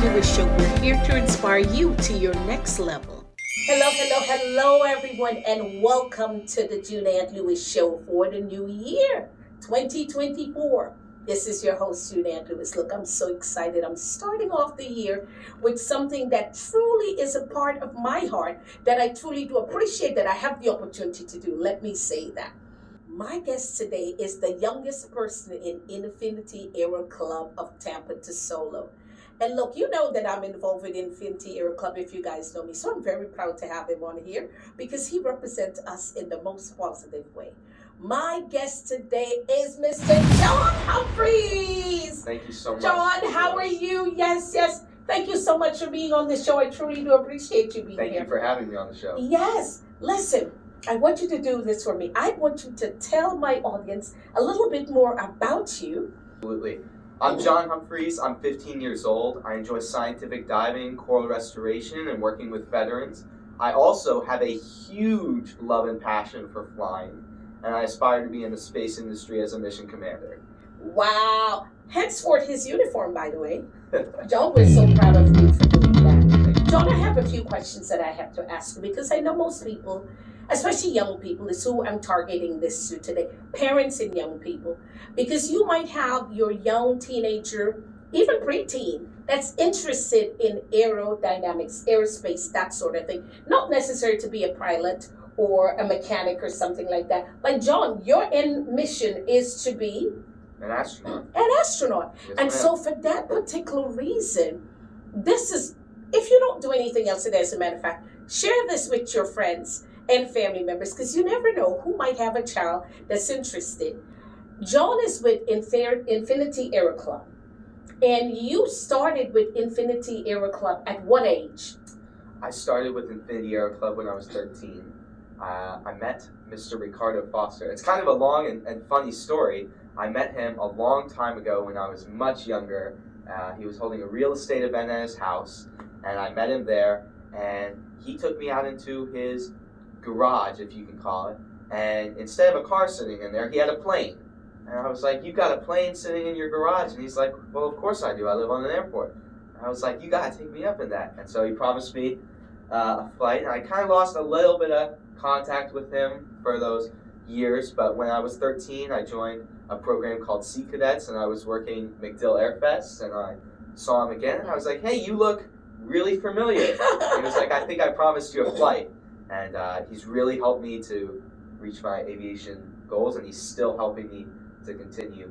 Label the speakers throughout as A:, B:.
A: Lewis Show. We're here to inspire you to your next level. Hello, everyone, and welcome to the Juliette Lewis Show for the new year, 2024. This is your host, Juliette Lewis. Look, I'm so excited. I'm starting off the year with something that truly is a part of my heart that I truly do appreciate that I have the opportunity to do. Let me say that. My guest today is the youngest person in Infinity Era Club of Tampa to Solo. And look, you know that I'm involved with Infinity Era Club if you guys know me. So I'm very proud to have him on here because he represents us in the most positive way. My guest today is Mr. John Humphreys.
B: Thank you so much.
A: John, how are you? Yes. Thank you so much for being on the show. I truly do appreciate you being here.
B: Thank you for having me on the show.
A: Yes. Listen, I want you to do this for me. I want you to tell my audience a little bit more about you.
B: Absolutely. I'm John Humphreys. I'm 15 years old. I enjoy scientific diving, coral restoration, and working with veterans. I also have a huge love and passion for flying, and I aspire to be in the space industry as a mission commander.
A: Wow. Henceforth his uniform, by the way. John, we're so proud of you for doing that. John, I have a few questions that I have to ask you because I know most people, especially young people, is who I'm targeting this to today. Parents and young people. Because you might have your young teenager, even preteen, that's interested in aerodynamics, aerospace, that sort of thing. Not necessary to be a pilot or a mechanic or something like that. Like John, your end mission is to be
B: An astronaut.
A: an astronaut.
B: Yes,
A: And
B: ma'am.
A: so for that particular reason, this is, if you don't do anything else today, as a matter of fact, share this with your friends and family members because you never know who might have a child that's interested. John is with Infinity Era Club. And you started with Infinity Era Club at what age?
B: I started with Infinity Aero Club when I was 13. I met Mr. Ricardo Foster. It's kind of a long and funny story. I met him a long time ago when I was much younger. He was holding a real estate event at his house, and I met him there, and he took me out into his garage, if you can call it, and instead of a car sitting in there, he had a plane. And I was like, "You got a plane sitting in your garage?" And he's like, "Well, of course I do. I live on an airport." And I was like, "You gotta take me up in that." And so he promised me a flight, and I kind of lost a little bit of contact with him for those years. But when I was 13, I joined a program called Sea Cadets, and I was working MacDill Air Fest, and I saw him again, and I was like, "Hey, you look really familiar." And he was like, "I think I promised you a flight." And he's really helped me to reach my aviation goals, and he's still helping me to continue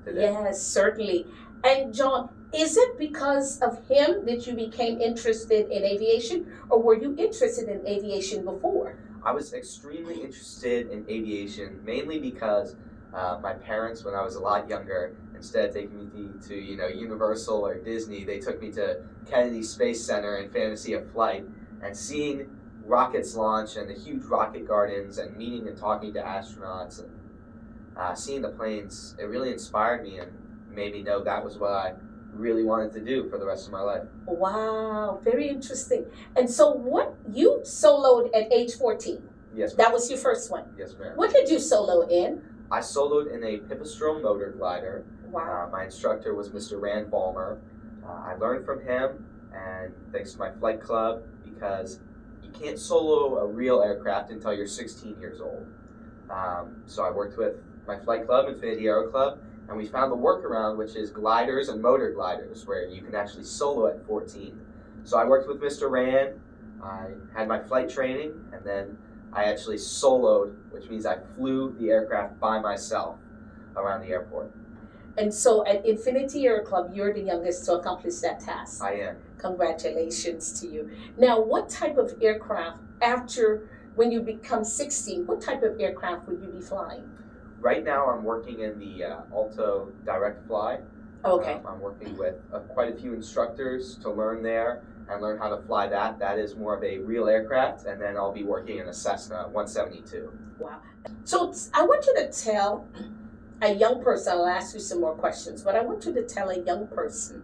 B: today.
A: Yes, certainly. And John, is it because of him that you became interested in aviation, or were you interested in aviation before?
B: I was extremely interested in aviation, mainly because my parents, when I was a lot younger, instead of taking me to Universal or Disney, they took me to Kennedy Space Center and Fantasy of Flight, and seeing rockets launch and the huge rocket gardens and meeting and talking to astronauts and seeing the planes, it really inspired me and made me know that was what I really wanted to do for the rest of my life.
A: Wow, very interesting. And so what, you soloed at age 14.
B: Yes, ma'am.
A: That was your first one.
B: Yes, ma'am.
A: What did you solo in?
B: I soloed in a Pipistrel motor glider.
A: Wow.
B: My instructor was Mr. Rand Balmer. I learned from him, and thanks to my flight club, because you can't solo a real aircraft until you're 16 years old. So I worked with my flight club, Infinity Aero Club, and we found the workaround, which is gliders and motor gliders, where you can actually solo at 14. So I worked with Mr. Rand, I had my flight training, and then I actually soloed, which means I flew the aircraft by myself around the airport.
A: And so at Infinity Air Club, you're the youngest to accomplish that task.
B: I am.
A: Congratulations to you. Now, what type of aircraft, after when you become 16, what type of aircraft would you be flying?
B: Right now I'm working in the Alto Direct Fly.
A: Okay.
B: I'm working with quite a few instructors to learn there and learn how to fly that. That is more of a real aircraft, and then I'll be working in a Cessna 172.
A: Wow. So I want you to tell a young person, I'll ask you some more questions, but I want you to tell a young person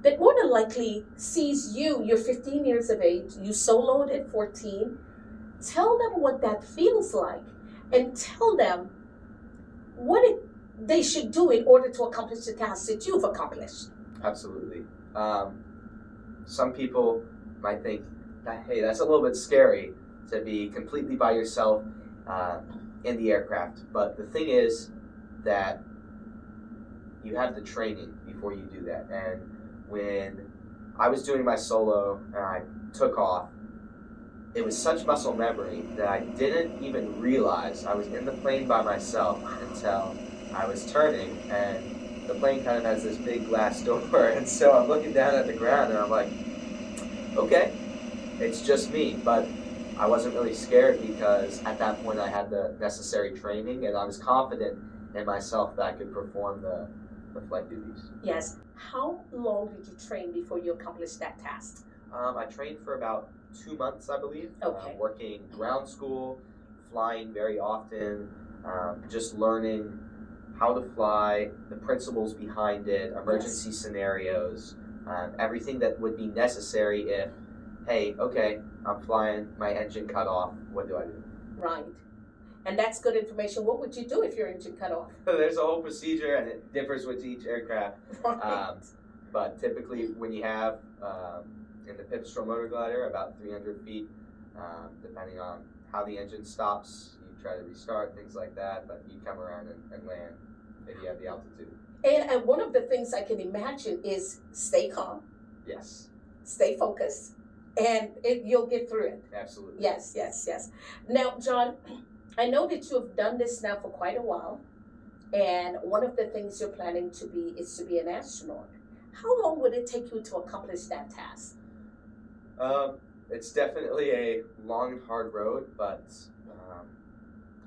A: that more than likely sees you're 15 years of age, you soloed at 14, tell them what that feels like and tell them what they should do in order to accomplish the task that you've accomplished.
B: Absolutely. some people might think that, hey, that's a little bit scary to be completely by yourself in the aircraft. But the thing is that you have the training before you do that. And when I was doing my solo and I took off, it was such muscle memory that I didn't even realize I was in the plane by myself until I was turning, and the plane kind of has this big glass door, and so I'm looking down at the ground and I'm like, okay, it's just me. But I wasn't really scared because at that point I had the necessary training and I was confident in myself that I could perform the flight duties.
A: Yes. How long did you train before you accomplished that task?
B: I trained for about 2 months, I believe.
A: Okay.
B: Working ground school, flying very often, just learning how to fly, the principles behind it, emergency scenarios, everything that would be necessary if, hey, okay, I'm flying, my engine cut off, what do I do?
A: Right. And that's good information. What would you do if your engine cut off?
B: There's a whole procedure and it differs with each aircraft.
A: Right.
B: But typically when you have, in the Pipistrel motor glider, about 300 feet, depending on how the engine stops, you try to restart, things like that, but you come around and land if you have the altitude.
A: And one of the things I can imagine is stay calm,
B: Yes,
A: stay focused, and you'll get through it.
B: absolutely.
A: Yes, yes, yes. Now, John, I know that you have done this now for quite a while, and one of the things you're planning to be is to be an astronaut. How long would it take you to accomplish that task?
B: It's definitely a long and hard road, but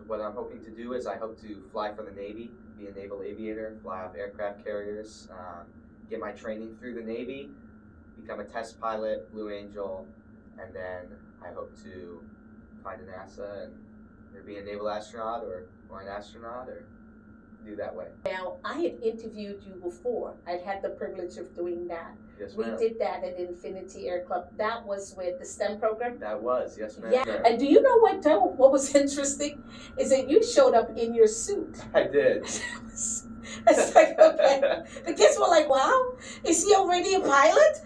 B: what I'm hoping to do is I hope to fly for the Navy, be a naval aviator, fly off aircraft carriers, get my training through the Navy, become a test pilot, Blue Angel, and then I hope to find a NASA and either be a naval astronaut or an astronaut or do that way.
A: Now, I had interviewed you before. I'd had the privilege of doing that.
B: Yes,
A: We
B: ma'am.
A: did that at Infinity Air Club. That was with the STEM program.
B: That was, yes, ma'am.
A: Yeah, and do you know what was interesting? Is that you showed up in your suit.
B: I did.
A: It's like, okay. The kids were like, wow, is he already a pilot?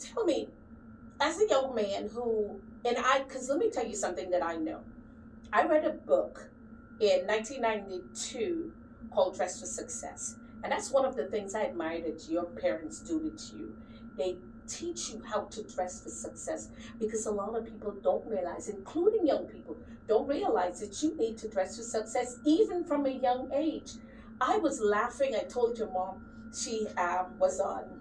A: Tell me, as a young man because let me tell you something that I know. I read a book in 1992 called Dress for Success. And that's one of the things I admire that your parents do with you. They teach you how to dress for success, because a lot of people don't realize, including young people, don't realize that you need to dress for success even from a young age. I was laughing. I told your mom, she was on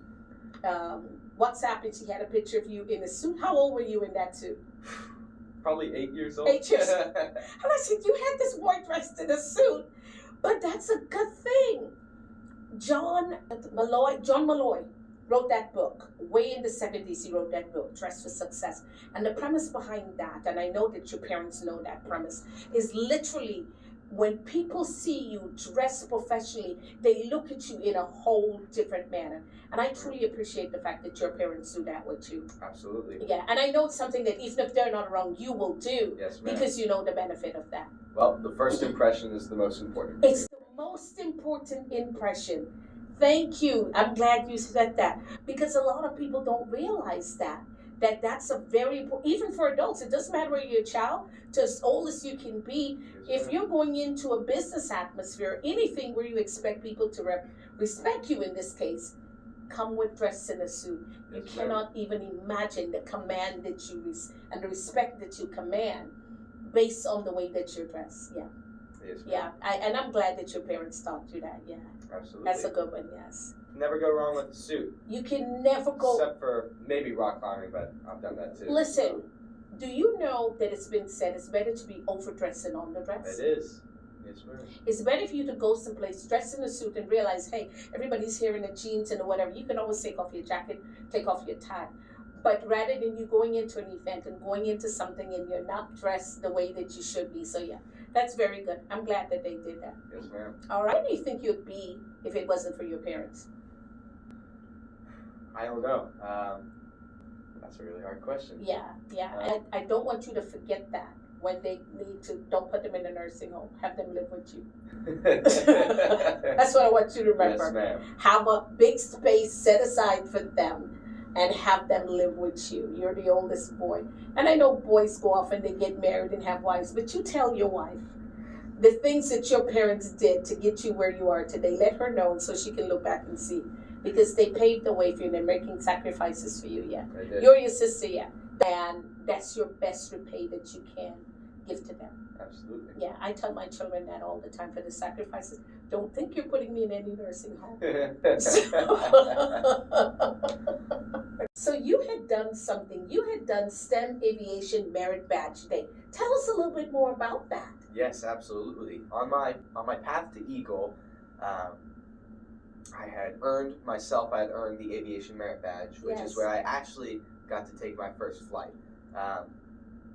A: WhatsApp and she had a picture of you in a suit. How old were you in that suit?
B: Probably 8 years old.
A: 8 years old. And I said, you had this boy dressed in a suit, but that's a good thing. John Malloy wrote that book. Way in the 70s, he wrote that book, Dress for Success. And the premise behind that, and I know that your parents know that premise, is literally when people see you dressed professionally, they look at you in a whole different manner. And I truly appreciate the fact that your parents do that with you.
B: Absolutely.
A: Yeah, and I know it's something that even if they're not around, you will do.
B: Yes, ma'am.
A: Because you know the benefit of that.
B: Well, the first impression is the most important.
A: It's the most important impression. Thank you. I'm glad you said that, because a lot of people don't realize that's a very important, even for adults. It doesn't matter whether you're a child to as old as you can be.
B: Yes,
A: If you're going into a business atmosphere, anything where you expect people to respect you in this case, come with dress in a suit. You
B: Yes, ma'am.
A: cannot even imagine the command that you and the respect that you command based on the way that you're dressed. Yeah.
B: Yes, ma'am.
A: Yeah, and I'm glad that your parents taught you that. Yeah,
B: Absolutely.
A: that's a good one. Yes,
B: Never go wrong with the suit.
A: you can never go.
B: Except for maybe rock climbing, but I've done that too.
A: Listen, do you know that it's been said it's better to be overdressed than underdressed?
B: It is. Yes, ma'am.
A: It's better for you to go someplace dressed in a suit and realize, hey, everybody's here in the jeans and whatever. You can always take off your jacket, take off your tie. But rather than you going into an event and going into something and you're not dressed the way that you should be. So yeah, that's very good. I'm glad that they did that.
B: Yes, ma'am.
A: All right. Where do you think you'd be if it wasn't for your parents?
B: I don't know. That's a really hard question.
A: Yeah. I don't want you to forget that when they need to, don't put them in a nursing home. Have them live with you.
B: That's
A: That's what I want you to remember.
B: Yes, ma'am.
A: Have a big space set aside for them and have them live with you. You're the oldest boy. And I know boys go off and they get married and have wives, but you tell your wife the things that your parents did to get you where you are today. Let her know so she can look back and see. Because they paved the way for you and they're making sacrifices for you, yeah.
B: I did.
A: You're your sister, yeah. And that's your best repay that you can give to them.
B: Absolutely.
A: Yeah, I tell my children that all the time for the sacrifices. Don't think you're putting me in any nursing home. So you had done something. You had done STEM Aviation Merit Badge Day. Tell us a little bit more about that.
B: Yes, absolutely. On my path to Eagle, I had earned the Aviation Merit Badge, which
A: Yes.
B: is where I actually got to take my first flight.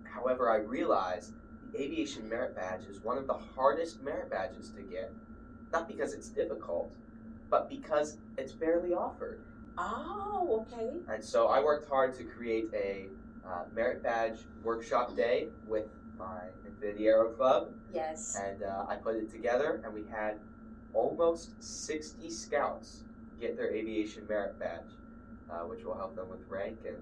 B: However, I realized the Aviation Merit Badge is one of the hardest merit badges to get, not because it's difficult, but because it's barely offered.
A: Oh, okay.
B: And so I worked hard to create a merit badge workshop day with my Infinity Aero Club,
A: Yes.
B: and I put it together, and we had almost 60 scouts get their aviation merit badge, which will help them with rank and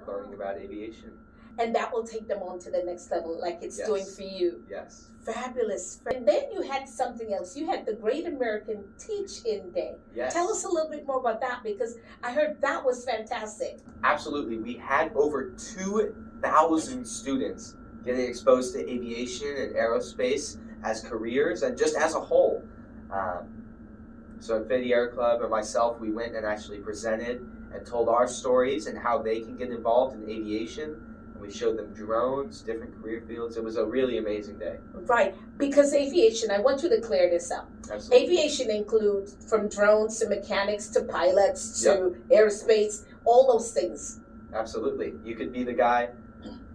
B: learning about aviation.
A: And that will take them on to the next level, like it's
B: Yes.
A: doing for you.
B: Yes.
A: Fabulous. And then you had something else. You had the Great American Teach-In Day.
B: Yes.
A: Tell us a little bit more about that, because I heard that was fantastic.
B: Absolutely. We had over 2,000 students getting exposed to aviation and aerospace as careers and just as a whole. So Infinity Air Club and myself, we went and actually presented and told our stories and how they can get involved in aviation. And we showed them drones, different career fields. It was a really amazing day.
A: Right, because aviation, I want you to clear this up.
B: Absolutely.
A: Aviation includes from drones to mechanics to pilots to aerospace, all those things.
B: Absolutely. You could be the guy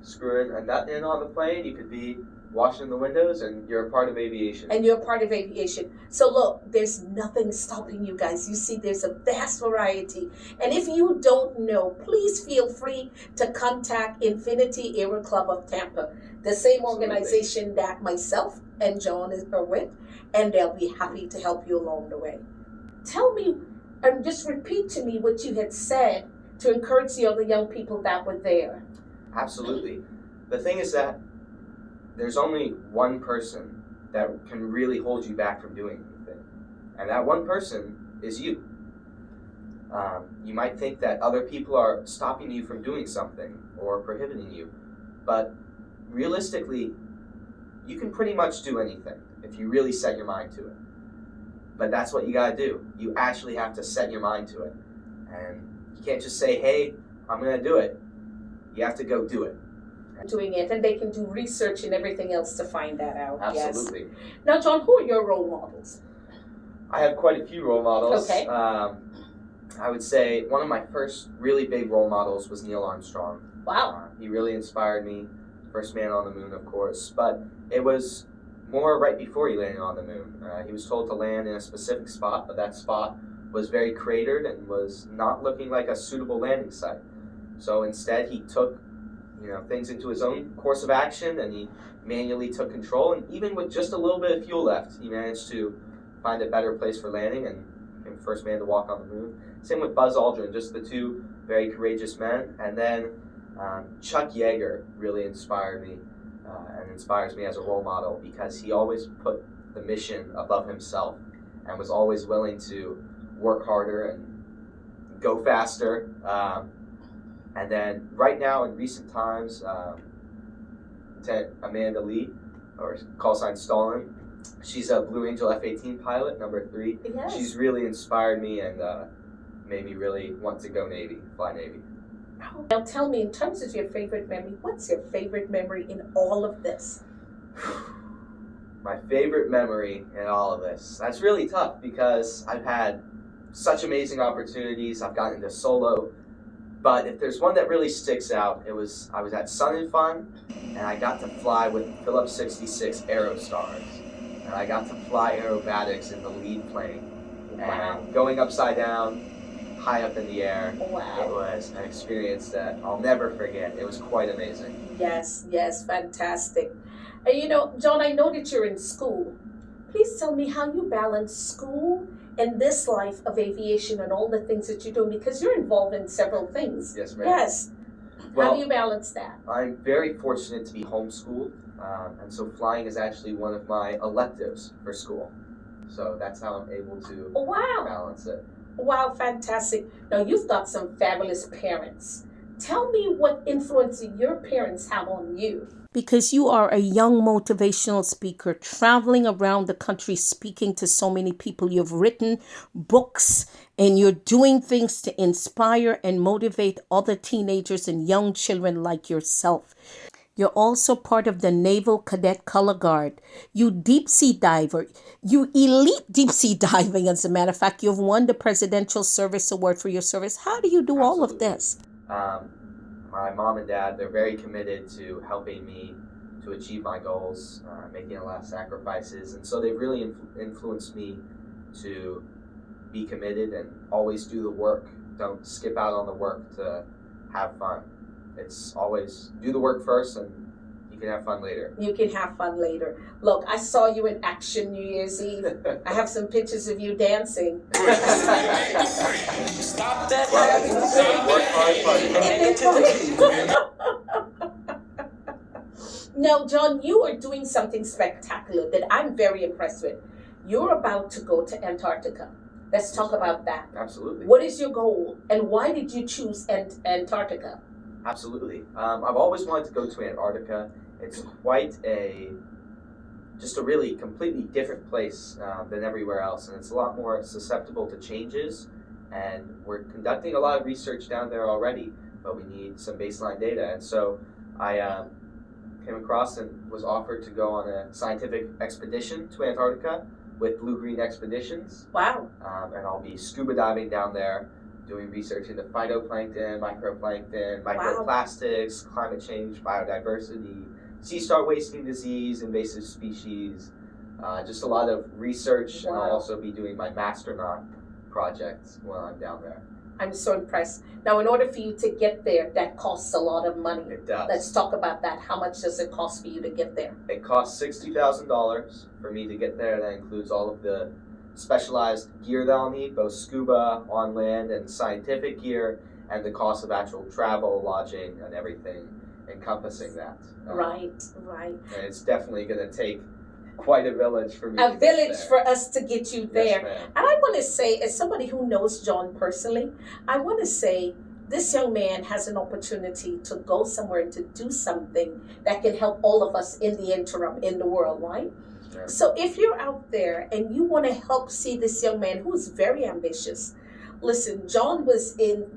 B: screwing a nut in on the plane. You could be washing the windows, and you're a part of aviation.
A: And you're part of aviation. So look, there's nothing stopping you guys. You see, there's a vast variety. And if you don't know, please feel free to contact Infinity Aero Club of Tampa, the same organization that myself and John are with, and they'll be happy to help you along the way. Tell me, and just repeat to me what you had said to encourage the other young people that were there.
B: Absolutely. The thing is that there's only one person that can really hold you back from doing anything. And that one person is you. You might think that other people are stopping you from doing something or prohibiting you, but realistically, you can pretty much do anything if you really set your mind to it. But that's what you gotta do. You actually have to set your mind to it. And you can't just say, hey, I'm gonna do it. You have to go do it.
A: Doing it, and they can do research and everything else to find that out.
B: Absolutely.
A: Yes. Now, John, who are your role models?
B: I have quite a few role models.
A: Okay.
B: I would say one of my first really big role models was Neil Armstrong.
A: Wow.
B: He really inspired me. First man on the moon, of course, but it was more right before he landed on the moon. He was told to land in a specific spot, but that spot was very cratered and was not looking like a suitable landing site. So instead, he took things into his own course of action, and he manually took control. And even with just a little bit of fuel left, he managed to find a better place for landing and became the first man to walk on the moon. Same with Buzz Aldrin, just the two very courageous men. And then Chuck Yeager really inspired me and inspires me as a role model, because he always put the mission above himself and was always willing to work harder and go faster. And then right now in recent times, Lieutenant Amanda Lee, or call sign Stalin, she's a Blue Angel F-18 pilot, number 3.
A: Yes.
B: She's really inspired me and made me really want to go Navy, fly Navy.
A: Now tell me, in terms of your favorite memory, what's your favorite memory in all of this?
B: My favorite memory in all of this. That's really tough because I've had such amazing opportunities. I've gotten into solo. But if there's one that really sticks out, I was at Sun and Fun, and I got to fly with Phillips 66 Aerostars. And I got to fly aerobatics in the lead plane.
A: Wow.
B: And going upside down, high up in the air,
A: Wow.
B: It was an experience that I'll never forget. It was quite amazing.
A: Yes, fantastic. And John, I know that you're in school. Please tell me how you balance school and this life of aviation and all the things that you do, because you're involved in several things.
B: Yes, ma'am.
A: Yes.
B: Well,
A: how do you balance that?
B: I'm very fortunate to be homeschooled, and so flying is actually one of my electives for school. So that's how I'm able to
A: Oh, wow.
B: balance it.
A: Wow, fantastic. Now, you've got some fabulous parents. Tell me what influence your parents have on you. Because you are a young motivational speaker traveling around the country speaking to so many people. You've written books and you're doing things to inspire and motivate other teenagers and young children like yourself. You're also part of the Naval Cadet Color Guard. You deep sea diver. You elite deep sea diving. As a matter of fact, you've won the Presidential Service Award for your service. How do you do all of this?
B: My mom and dad, they're very committed to helping me to achieve my goals, making a lot of sacrifices. And so they really influenced me to be committed and always do the work. Don't skip out on the work to have fun. It's always do the work first and you can have fun later. You can have fun later. Look, I saw you in action New Year's Eve. I have some pictures of you dancing.
C: Stop that.
A: Now, John, you are doing something spectacular that I'm very impressed with. You're about to go to Antarctica. Let's talk about that.
B: Absolutely.
A: What is your goal and why did you choose Antarctica?
B: Absolutely. I've always wanted to go to Antarctica. It's quite just a really completely different place than everywhere else, and it's a lot more susceptible to changes. And we're conducting a lot of research down there already, but we need some baseline data. And so I came across and was offered to go on a scientific expedition to Antarctica with Blue Green Expeditions.
A: Wow.
B: And I'll be scuba diving down there, doing research into phytoplankton, microplankton, microplastics, climate change, biodiversity, sea star wasting disease, invasive species, just a lot of research.
A: Wow.
B: And I'll also be doing my Mastronaut project while I'm down there.
A: I'm so impressed. Now, in order for you to get there, that costs a lot of money.
B: It does.
A: Let's talk about that. How much does it cost for you to get there?
B: It costs $60,000 for me to get there. That includes all of the specialized gear that I'll need, both scuba, on land, and scientific gear, and the cost of actual travel, lodging, and everything encompassing that.
A: Right.
B: And it's definitely going to take quite a village for me.
A: A village for us to get you there.
B: Yes, ma'am.
A: And I want to say, as somebody who knows John personally, I want to say this young man has an opportunity to go somewhere and to do something that can help all of us in the interim in the world, right?
B: Yeah.
A: So if you're out there and you want to help see this young man who is very ambitious, listen, John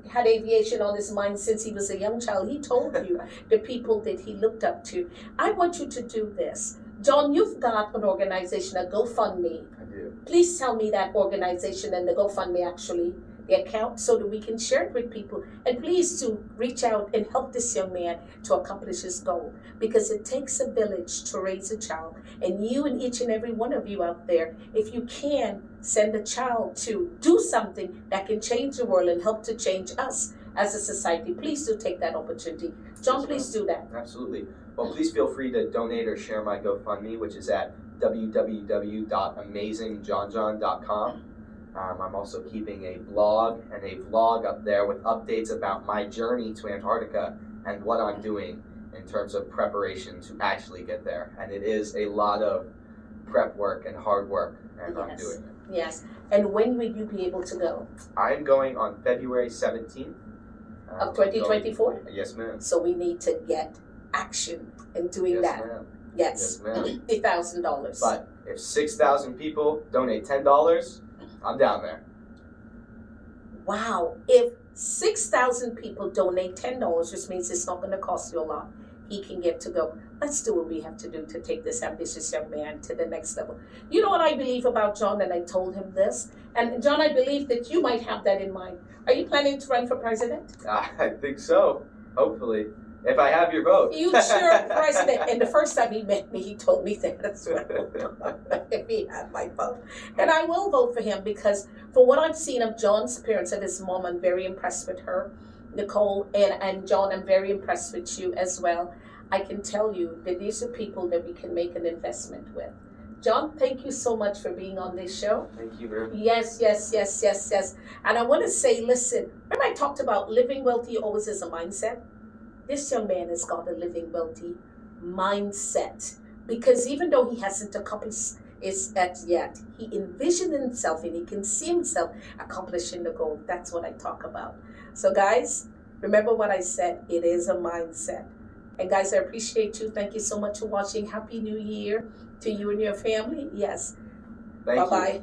A: had aviation on his mind since he was a young child. He told you the people that he looked up to. I want you to do this. John, you've got an organization, a GoFundMe.
B: I do.
A: Please tell me that organization and the GoFundMe actually, the account, so that we can share it with people. And please to reach out and help this young man to accomplish his goal. Because it takes a village to raise a child. And you and each and every one of you out there, if you can send a child to do something that can change the world and help to change us as a society, please do take that opportunity. John, please do that.
B: Absolutely. Well, please feel free to donate or share my GoFundMe, which is at www.amazingjohnjohn.com. I'm also keeping a blog and a vlog up there with updates about my journey to Antarctica and what I'm doing in terms of preparation to actually get there. And it is a lot of prep work and hard work, and I'm doing it.
A: Yes. And when will you be able to go?
B: I'm going on February 17th.
A: Of 2024?
B: Yes, ma'am.
A: So we need to get action in doing
B: Yes,
A: that.
B: ma'am.
A: Yes.
B: Yes, ma'am.
A: $1,000.
B: But if 6,000 people donate $10, I'm down there.
A: Wow. If 6,000 people donate $10, which means it's not going to cost you a lot, he can get to go. Let's do what we have to do to take this ambitious young man to the next level. You know what I believe about John, and I told him this. And John, I believe that you might have that in mind. Are you planning to run for president?
B: I think so. Hopefully. If I have your vote.
A: Future president. And the first time he met me, he told me that as well. If he had my vote. And I will vote for him because for what I've seen of John's parents and his mom, I'm very impressed with her. Nicole and John, I'm very impressed with you as well. I can tell you that these are people that we can make an investment with. John, thank you so much for being on this show.
B: Thank you very much.
A: Yes. And I want to say, listen, remember I talked about living wealthy always is a mindset? This young man has got a living wealthy mindset, because even though he hasn't accomplished it yet, he envisioned himself and he can see himself accomplishing the goal. That's what I talk about. So guys, remember what I said, it is a mindset. And guys, I appreciate you. Thank you so much for watching. Happy New Year to you and your family. Yes.
B: Thank you.
A: Bye-bye.